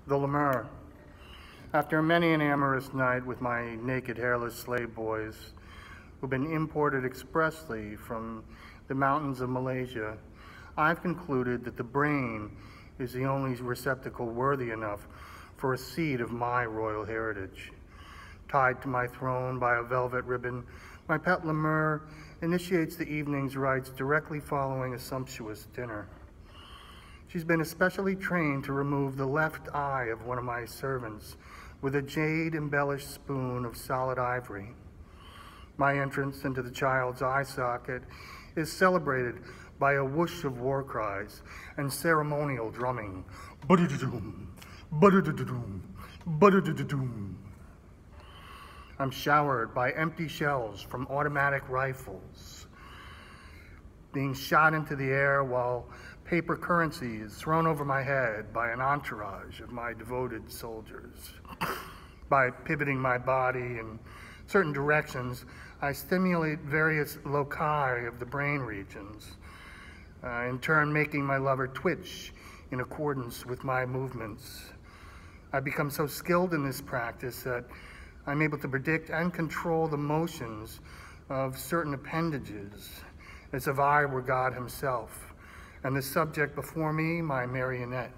The Lemur. After many an amorous night with my naked, hairless slave boys, who've been imported expressly from the mountains of Malaysia, I've concluded that the brain is the only receptacle worthy enough for a seed of my royal heritage. Tied to my throne by a velvet ribbon, my pet Lemur initiates the evening's rites directly following a sumptuous dinner. She's been especially trained to remove the left eye of one of my servants with a jade-embellished spoon of solid ivory. My entrance into the child's eye socket is celebrated by a whoosh of war cries and ceremonial drumming. Ba-da-da-doom, ba-da-da-da-doom, ba-da-da-da-doom. I'm showered by empty shells from automatic rifles being shot into the air while paper currency is thrown over my head by an entourage of my devoted soldiers. By pivoting my body in certain directions, I stimulate various loci of the brain regions, in turn making my lover twitch in accordance with my movements. I've become so skilled in this practice that I'm able to predict and control the motions of certain appendages, as if I were God himself, and the subject before me, my marionette.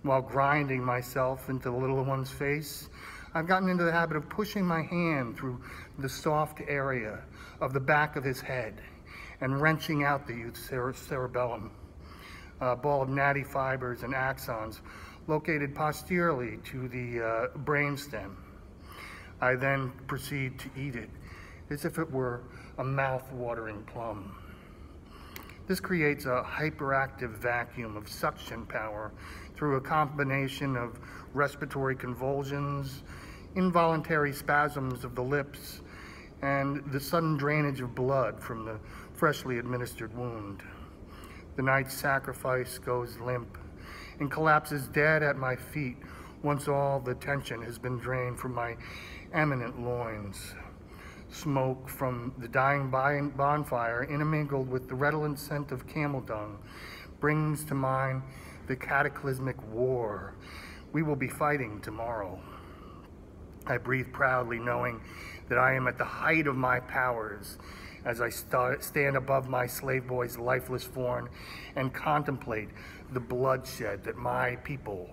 While grinding myself into the little one's face, I've gotten into the habit of pushing my hand through the soft area of the back of his head and wrenching out the youth's cerebellum, a ball of natty fibers and axons located posteriorly to the brainstem. I then proceed to eat it as if it were a mouth-watering plum. This creates a hyperactive vacuum of suction power through a combination of respiratory convulsions, involuntary spasms of the lips, and the sudden drainage of blood from the freshly administered wound. The night's sacrifice goes limp and collapses dead at my feet once all the tension has been drained from my eminent loins. Smoke from the dying bonfire, intermingled with the redolent scent of camel dung, brings to mind the cataclysmic war we will be fighting tomorrow. I breathe proudly, knowing that I am at the height of my powers as I stand above my slave boy's lifeless form and contemplate the bloodshed that my people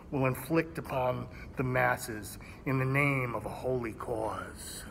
will inflict upon the masses in the name of a holy cause.